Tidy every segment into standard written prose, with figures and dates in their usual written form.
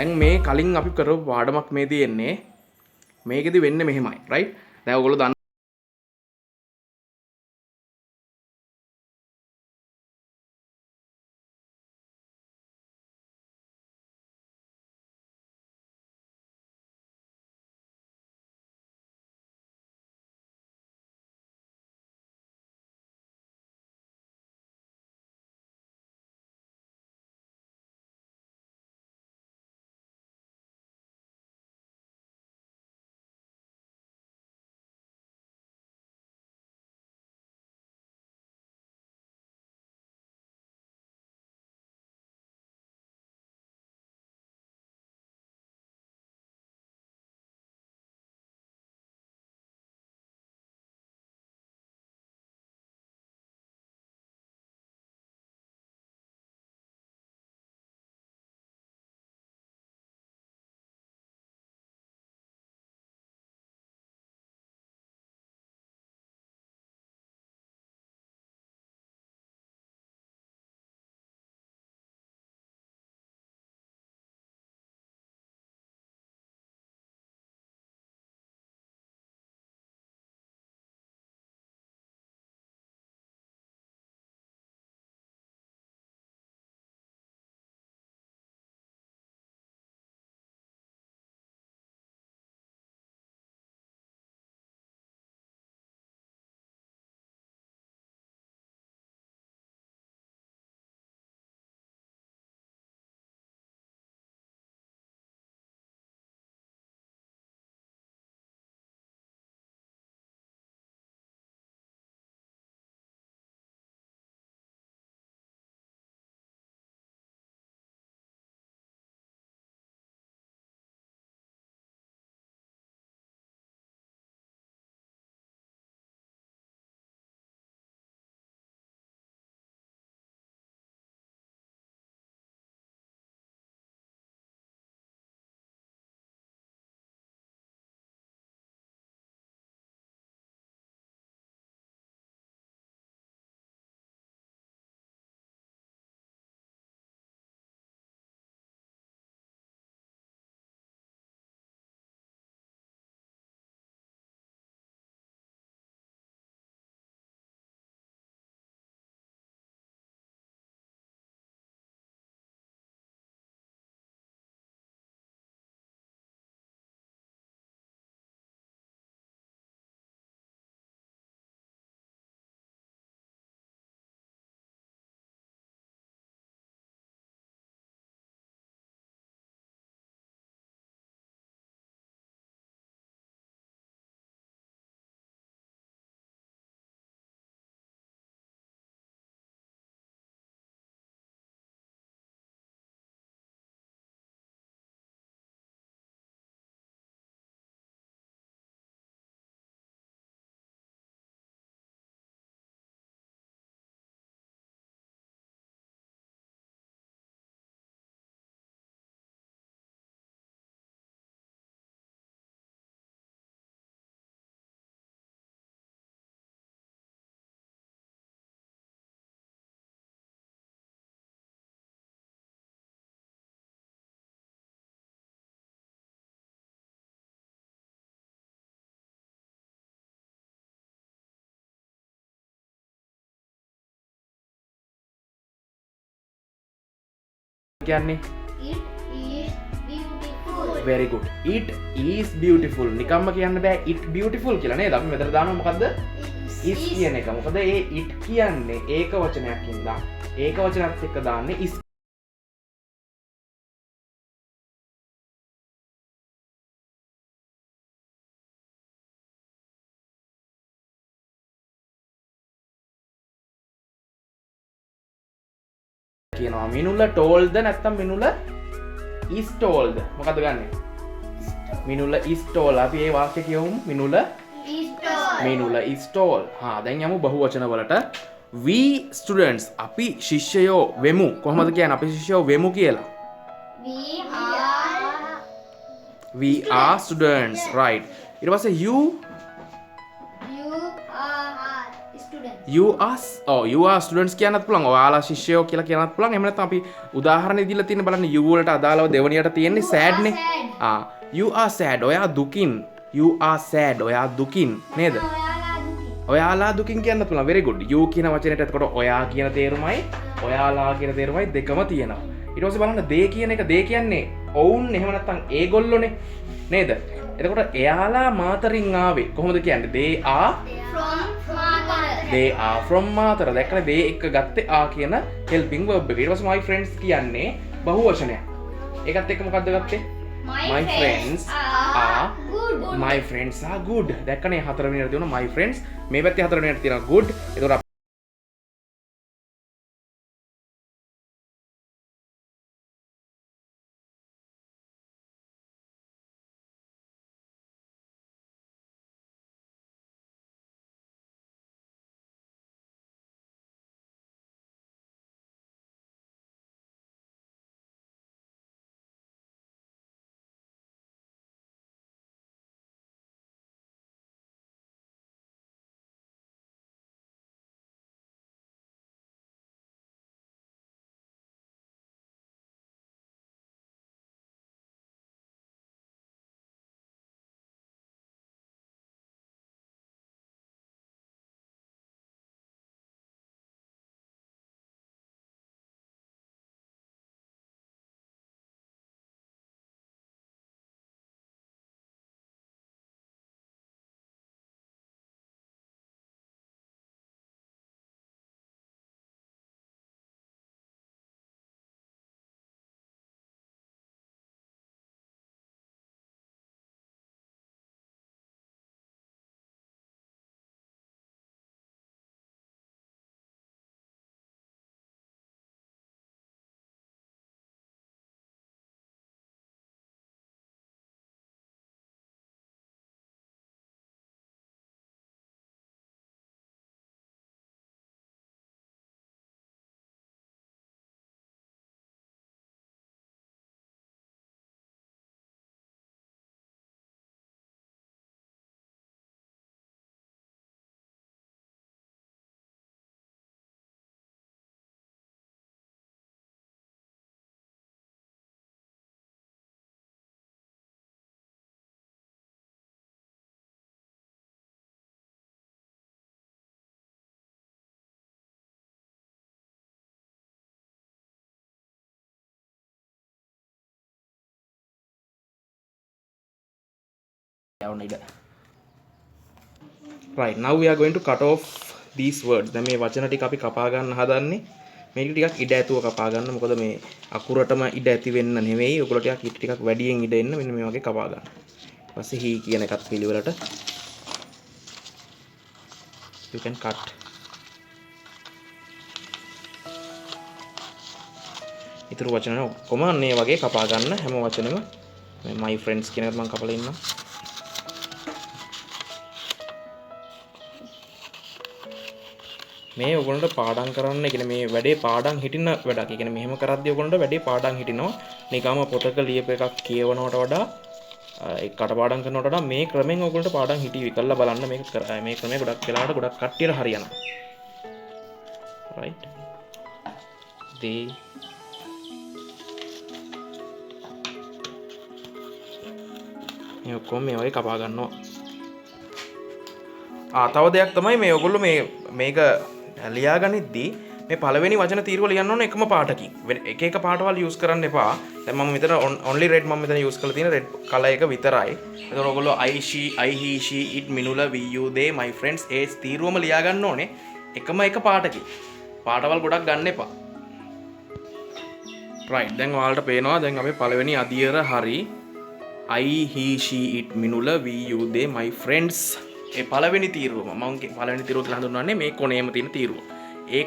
දැන් මේ කලින් අපි කරපු පාඩමක් මේ තියෙන්නේ. මේකෙදි වෙන්නේ මෙහෙමයි. right? දැන් ඔයගොල්ලෝ දන්න කියන්නේ It is beautiful. very good. It is beautiful. නිකම්ම කියන්න බෑ it beautiful කියලා නේද? අපි මෙතන දානවා මොකද්ද? is කියන එක. මොකද ඒ it කියන්නේ ඒක වචනයක් ඉඳලා ඒක වචනත් එක්ක දාන්නේ is කියනවා. මිනුල told නැත්තම් මිනුල is told. මොකද්ද ගන්නෙ? මිනුල is told. අපි මේ වාක්‍ය කියවමු. මිනුල Is told. මිනුල is told. හා දැන් යමු බහුවචන වලට. we students අපි ශිෂ්‍යයෝ වෙමු. කොහොමද කියන්නේ අපි ශිෂ්‍යයෝ වෙමු කියලා? We we are students. right. ඊට පස්සේ you are students. you are students කියන්නත් පුළුවන්. ඔයාලා ශිෂ්‍යයෝ කියලා කියන්නත් පුළුවන්. එහෙම නැත්නම් අපි උදාහරණ දීලා තියෙන බලන්න you වලට අදාළව දෙවණියට තියෙන්නේ sad නේ. You are sad. ඔයා දුකින්. You are sad. ඔයා දුකින් නේද? ඔයාලා දුකින් කියන්නත් පුළුවන්. very good. you කියන වචනේට එතකොට ඔයා කියන තේරුමයි ඔයාලා කියන තේරුමයි දෙකම තියෙනවා. ඊට පස්සේ බලන්න they කියන එක they කියන්නේ ඔවුන් එහෙම නැත්නම් ඒගොල්ලෝනේ නේද? එතකොට එයාලා මාතරින් ආවේ කොහොමද කියන්නේ? they are from Matara. දැක්කනේ they එක ගත්තේ ආ කියන helping verb එක. ඊට පස්සේ my friends කියන්නේ බහු වචනයක්. ඒකත් එක්ක මොකද්ද ගත්තේ? my friends are good. my friends are good. දැක්කනේ හතරවෙනියට තියෙනවා my friends. මේ පැත්තේ හතරවෙනියට තියෙනවා good. එතකොට right, now we are going to cut off these words. දැන් මේ වචන ටික අපි කපා ගන්න හදන්නේ. මේක ටිකක් ඉඩ ඇතුව කපා ගන්න. මොකද මේ අකුරටම ඉඩ ඇති වෙන්න නෙවෙයි. ඔයගොල්ලෝ ටිකක් වැඩියෙන් ඉඩ එන්න මෙන්න මේ වගේ කපා ගන්න. ඊපස්සේ he කියන එකත් පිළිවෙලට you can cut. ඊතර වචන ඔක්කොම මේ වගේ කපා ගන්න හැම වචනෙම මේ my friends කියන එක මම කපලා ඉන්නවා. මේ ඔයගොල්ලන්ට පාඩම් කරන්න කියන්නේ මේ වැඩේ පාඩම් හිටින වැඩක්. ඒ කියන්නේ මෙහෙම කරද්දී ඔයගොල්ලන්ට වැඩේ පාඩම් හිටිනවා. නිකම්ම පොතක ලියප එකක් කියවනවට වඩා ඒ කටපාඩම් කරනවට වඩා මේ ක්‍රමෙන් ඔයගොල්ලන්ට පාඩම් හිටිවි. කරලා බලන්න මේක මේ ක්‍රමය ගොඩක් වෙලාවට ගොඩක් කට්ටියට හරියනවා. right. they මේ ඔක්කොම මේ වගේ කපා ගන්නවා. තව දෙයක් තමයි මේ ඔයගොල්ලෝ මේක ලියාගනිද්දී මේ පළවෙනි වචන තීරුව ලියන්න ඕන එකම පාටකින්. එක එක පාටවල් යූස් කරන්න එපා. දැන් මම මෙතන only red මම මෙතන යූස් කරලා තියෙන red color එක විතරයි. එතකොට ඔයගොල්ලෝ I she he it මිනුල we you they my friends ඒ තීරුවම ලියා ගන්න ඕනේ එකම එක පාටකින්. පාටවල් ගොඩක් ගන්න එපා. right, දැන් ඔයාලට පේනවා දැන් අපි පළවෙනි අදියර හරි I he she it මිනුල we you they my friends ඒ පළවෙනි තීරුව මම පළවෙනි තීරුව කියලා හඳුන්වන්නේ මේ කොනේම තියෙන තීරුව. ඒ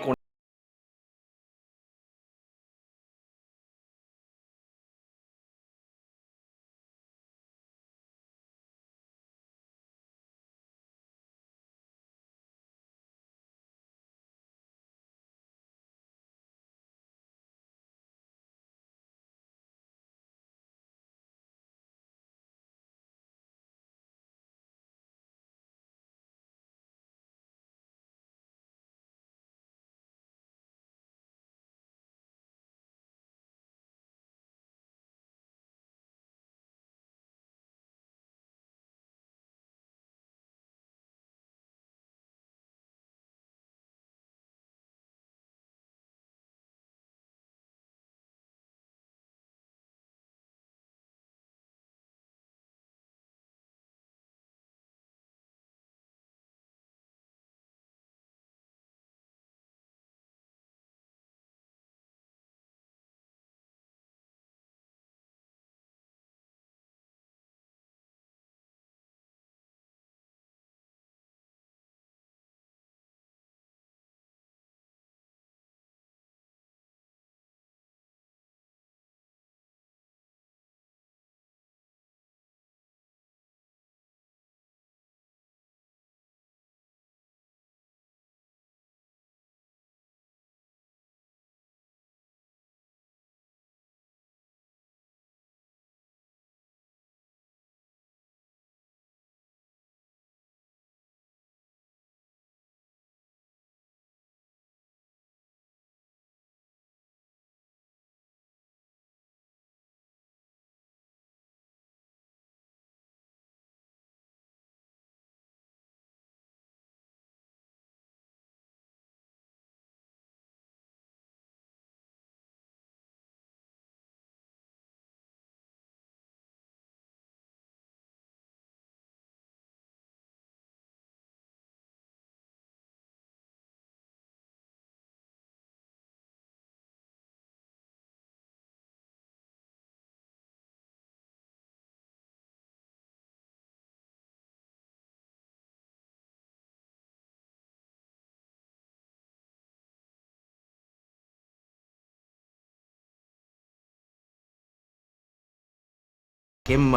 කෙම්ම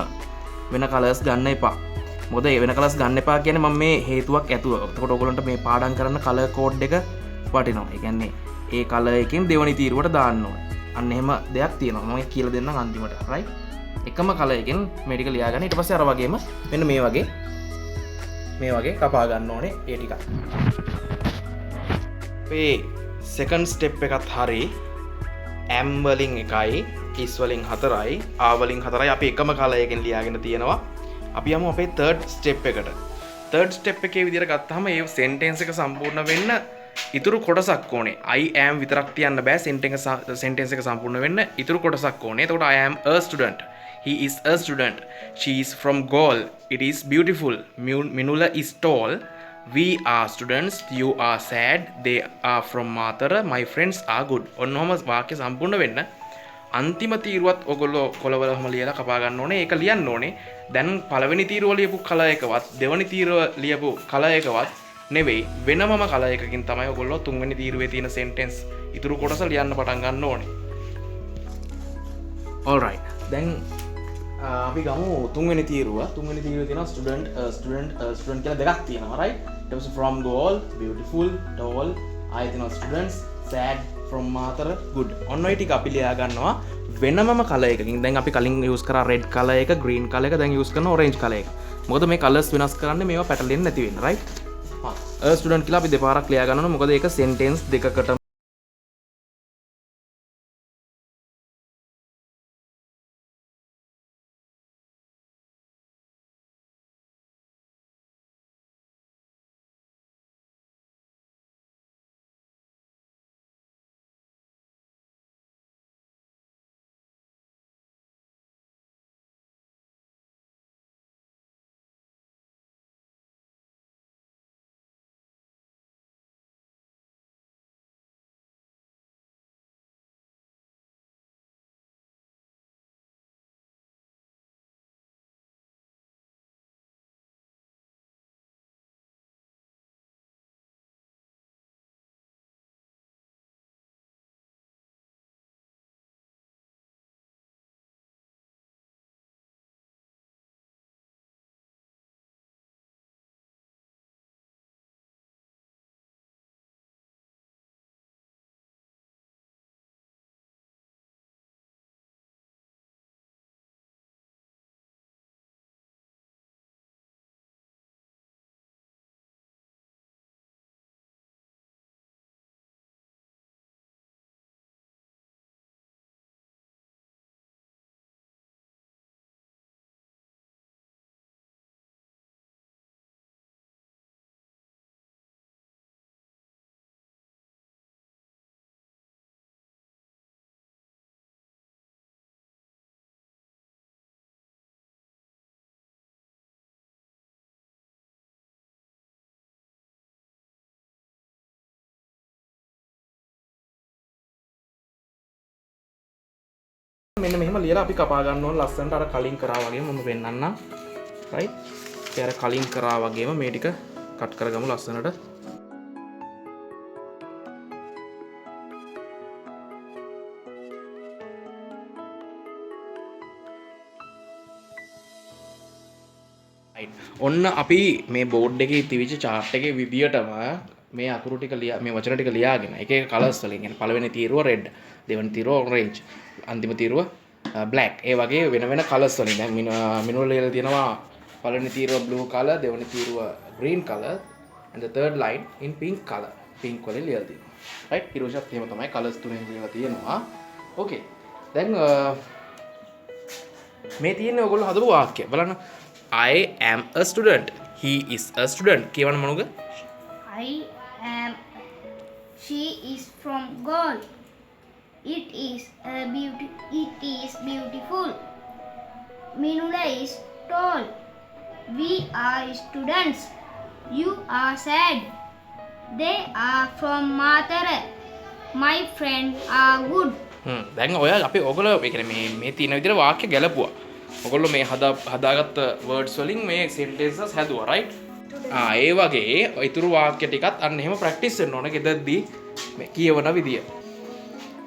වෙන කලර්ස් ගන්න එපා. මොකද ඒ වෙන කලර්ස් ගන්න එපා කියන්නේ මම මේ හේතුවක් ඇතුව. එතකොට ඔයගොල්ලන්ට මේ පාඩම් කරන්න කලර් කෝඩ් එක වටිනවා. ඒ කියන්නේ ඒ කලර් එකෙන් දෙවනි තීරුවට දාන්න ඕනේ. අන්න එහෙම දෙයක් තියෙනවා. මම කියලා දෙන්නම් අන්තිමට. රයිට්? එකම කලර් එකෙන් මේ ටික ලියා ගන්න. ඊට පස්සේ අර වගේම මෙන්න මේ වගේ කපා ගන්න ඕනේ ඒ ටික. මේ සෙකන්ඩ් ස්ටෙප් එකත් හරි. am වලින් 1යි, is වලින් 4යි, are වලින් 4යි අපි එකම කලර් එකෙන් ලියාගෙන තියෙනවා. අපි යමු අපේ third step එකට. third step එකේ විදිහට ගත්තාම මේ sentence එක සම්පූර්ණ වෙන්න ඉතුරු කොටසක් ඕනේ. I am විතරක් තියන්න බෑ sentence එක සම්පූර්ණ වෙන්න ඉතුරු කොටසක් ඕනේ. එතකොට I am a student. He is a student. She is from Gaul. It is beautiful. Minula is tall. We are students. You are sad. They are from Matara. My friends are good. ඔන්නෝම වාක්‍ය සම්පූර්ණ වෙන්න අන්තිම තීරුවත් ඔයගොල්ලෝ කොළවලම ලියලා කපා ගන්න ඕනේ. ඒක ලියන්න ඕනේ. දැන් පළවෙනි තීරුව ලියපු කලර් එකවත් දෙවෙනි තීරුව ලියපු කලර් එකවත් නෙවෙයි වෙනමම කලර් එකකින් තමයි ඔයගොල්ලෝ තුන්වෙනි තීරුවේ තියෙන sentence ඉතුරු කොටස ලියන්න පටන් ගන්න ඕනේ. all right. දැන් අපි ගමු තුන්වෙනි තීරුව. තුන්වෙනි තීරුවේ තියෙනවා student කියලා දෙකක් තියෙනවා. right? ඊට පස්සේ from Gaul, beautiful, tall, ආයෙ තියෙනවා students, sad, from Matara, good. ඔන්න ඔය ටික අපි ලියා ගන්නවා වෙනමම කලර් එකකින්. දැන් අපි කලින් යූස් කරා red කලර් එක, green කලර් එක, දැන් යූස් කරනවා orange කලර් එක. මොකද මේ කලර්ස් වෙනස් කරන්නේ මේවා පැටලෙන්නේ නැති වෙන්න. right? a student කියලා අපි දෙපාරක් ලියා ගන්නවා. මොකද ඒක sentence දෙකකට මෙන්න මෙහෙම ලියලා අපි කපා ගන්න ඕන ලස්සනට අර කලින් කරා වගේම මම වෙන්නන්නම්. right? ඒ අර කලින් කරා වගේම මේ ටික කට් කරගමු ලස්සනට. right. ඔන්න අපි මේ බෝඩ් එකේ තිබිච්ච chart එකේ විදියටම මේ අකුරු ටික මේ වචන ටික ලියාගෙන එක එක කලර්ස් වලින් يعني පළවෙනි තීරුව red, දෙවෙනි තීරුව orange, අන්තිම තීරුව black. ඒ වගේ වෙන වෙන කලර්ස් වලින් දැන් මිනුවල ලියලා තියෙනවා පළවෙනි තීරුව blue color, දෙවෙනි තීරුව green color and the third line in pink color. pink වලින් ලියලා තියෙනවා. right? ඊළඟට එහෙම තමයි කලර්ස් තුනෙන් ලියලා තියෙනවා. okay. දැන් මේ තියෙන්නේ ඔයගොල්ලෝ හදපු වාක්‍ය. බලන්න. I am a student. He is a student. කියවන්න මොනවද? She is from Gaul. It is beautiful. Minula is tall. We are students. You are sad. They are from Matara. My friends are good. දැන් ඔය අපි ඔයගොල්ලෝ ඒ කියන්නේ මේ තියෙන විදිහට වාක්‍ය ගැලපුවා. ඔයගොල්ලෝ මේ හදාගත්ත words වලින් මේ sentences හැදුවා right? ඒ වගේ ඉතුරු වාක්‍ය ටිකත් අන්න එහෙම ප්‍රැක්ටිස් වෙන්න ඕන ගෙදරදී මේ කියවන විදිය.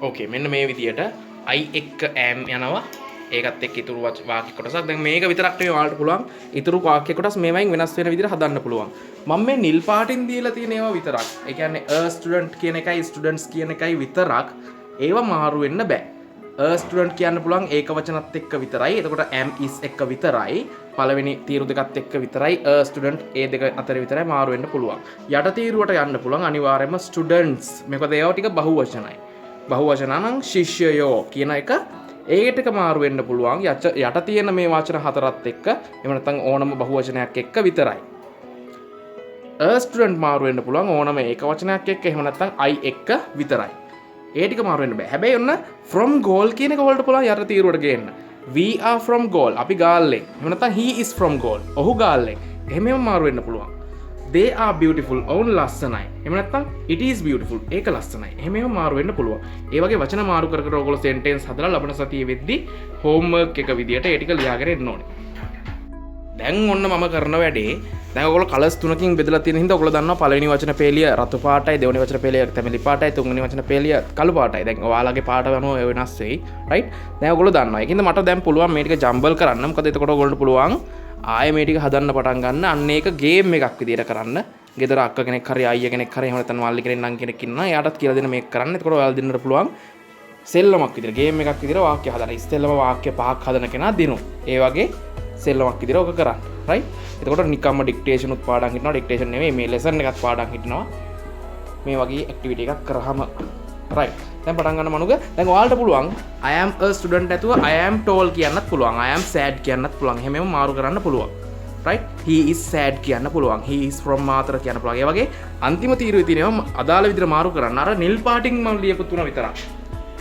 ඕකේ මෙන්න මේ විදියට I එක්ක am යනවා. ඒකත් එක්ක ඉතුරු වාක්‍ය කොටසක්. දැන් මේක විතරක් නෙමෙයි ඔයාලට පුළුවන් ඉතුරු වාක්‍ය කොටස් මේවයින් වෙනස් වෙන විදිහට හදන්න පුළුවන්. මම මේ නිල් පාටින් දීලා තියෙන ඒවා විතරක්. ඒ කියන්නේ a student කියන එකයි students කියන එකයි විතරක් ඒවා මාරු වෙන්න බෑ. a student කියන්න පුළුවන් ඒක වචනත් එක්ක විතරයි. එතකොට am is එක්ක විතරයි. පළවෙනි තීරු දෙකත් එක්ක විතරයි a student ඒ දෙක අතර විතරයි මාරු වෙන්න පුළුවන්. යට තීරුවට යන්න පුළුවන් අනිවාර්යයෙන්ම students. මොකද ඒවා ටික බහුවචනයි. බහුවචන නම් ශිෂ්‍යයෝ කියන එක ඒකට එක මාරු වෙන්න පුළුවන්. යට තියෙන මේ වචන හතරත් එක්ක එහෙම නැත්නම් ඕනම බහුවචනයක් එක්ක විතරයි. a student මාරු වෙන්න පුළුවන් ඕනම ඒක වචනයක් එක්ක එහෙම නැත්නම් I එක්ක විතරයි. ඒ ටික මාරු වෙන්න බෑ. හැබැයි ඔන්න from goal කියන එක වලට පුළුවන් යට තීරුවට ගේන්න. We are from goal. අපි ගාල්ලෙන්. එහෙම නැත්නම් he is from goal. ඔහු ගාල්ලෙන්. එහෙමම මාරු වෙන්න පුළුවන්. They are beautiful. ඔවුන් ලස්සනයි. එහෙම නැත්නම් it is beautiful. ඒක ලස්සනයි. එහෙමම මාරු වෙන්න පුළුවන්. ඒ වගේ වචන මාරු කර කර ඔයගොල්ලෝ sentence හදලා ලබන සතියේ වෙද්දි homework එක විදියට ඒ ටික ලියාගෙන එන්න ඕනේ. දැන් ඔන්න මම කරන වැඩේ දැන් ඔයගොල්ලෝ කලර්ස් තුනකින් බෙදලා තියෙන හින්දා ඔයගොල්ලෝ දන්නවා පළවෙනි වචන පේලිය රතු පාටයි, දෙවෙනි වචන පේලිය තැඹිලි පාටයි, තුන්වෙනි වචන පේලිය කළු පාටයි. දැන් ඔයාලගේ පාට අනුව වෙනස් වෙයි. රයිට්? දැන් ඔයගොල්ලෝ දන්නවා. ඒකින්ද මට දැන් පුළුවන් මේ ටික ජම්බල් කරන්න. මොකද එතකොට ඔයගොල්ලන්ට පුළුවන් ආයේ මේ ටික හදන්න පටන් ගන්න. අන්න ඒක ගේම් එකක් විදියට කරන්න. ගෙදර අක්ක කෙනෙක් හරි අයියා කෙනෙක් හරි එහෙම නැත්නම් මල්ලි කෙනෙක් නම් කෙනෙක් ඉන්නවා. එයාටත් කියලා දෙන්න මේක කරන්න. එතකොට ඔයාලා දෙන්නට පුළුවන් සෙල්ලමක් විදියට ගේම් එකක් විදියට වාක්‍ය හදන්න. ඉස්සෙල්ලම වාක්‍ය පහක් හදන කෙනා දිනු. ඒ වගේ සෙල්ලමක් විදියට ඔක කරන්න. රයිට්? එතකොට නිකම්ම ඩික්ටේෂන් උත් පාඩම් හිටනවා. ඩික්ටේෂන් නෙමෙයි මේ ලෙසන් එකත් පාඩම් හිටනවා. මේ වගේ ඇක්ටිවිටි එකක් කරාම රයිට්. දැන් පටන් ගන්න මනුග. දැන් ඔයාලට පුළුවන් I am a student ඇතුව I am tall කියන්නත් පුළුවන්. I am sad කියන්නත් පුළුවන්. එහෙමම මාරු කරන්න පුළුවන්. right? He is sad කියන්න පුළුවන්. He is from මාතර කියන්න පුළුවන්. ඒ වගේ අන්තිම තීරුවේ තියෙනවා අදාළ විදිහට මාරු කරන්න. අර නිල් පාටින් මම ලියපු තුන විතරක්.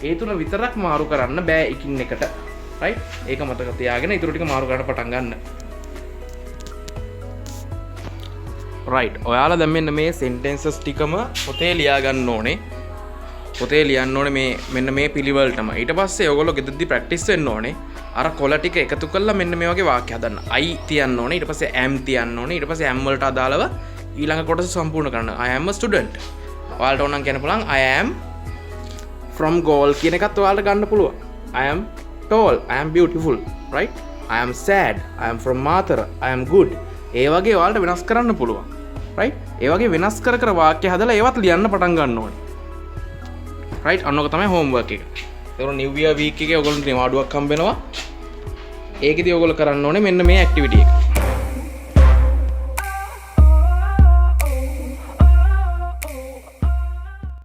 ඒ තුන විතරක් මාරු කරන්න බෑ එකින් එකට. right? ඒක මතක තියාගෙන ඊටු ටික මාරු කරන්න පටන් ගන්න. right. ඔයාලා දැන් මෙන්න මේ sentences ටිකම පොතේ ලියා ගන්න ඕනේ. පොතේ ලියන්න ඕනේ මේ මෙන්න මේ පිළිවෙලටම. ඊට පස්සේ ඔයගොල්ලෝ ගෙදරදී ප්‍රැක්ටිස් වෙන්න ඕනේ. අර කොළ ටික එකතු කරලා මෙන්න මේ වගේ වාක්‍ය හදන්න. I තියන්න ඕනේ. ඊට පස්සේ am තියන්න ඕනේ. ඊට පස්සේ am වලට අදාළව ඊළඟ කොටස සම්පූර්ණ කරන්න. I am a student. ඔයාලට ඕන නම් කියන්න පුළුවන් I am from goal කියන එකත් ඔයාලට ගන්න පුළුවන්. I am tall. I am beautiful. right? I am sad. I am from Mathura. I am good. ඒ වගේ ඔයාලට වෙනස් කරන්න පුළුවන්. right? ඒ වගේ වෙනස් කර කර වාක්‍ය හදලා ඒවත් ලියන්න පටන් ගන්න ඕනේ. right? අන්නක තමයි homework එක. ඒතකොට new year week එකේ ඔයගොල්ලන්ට නිවාඩුවක් හම්බ වෙනවා. ඒකෙදි ඔයගොල්ලෝ කරන්න ඕනේ මෙන්න මේ activity එක.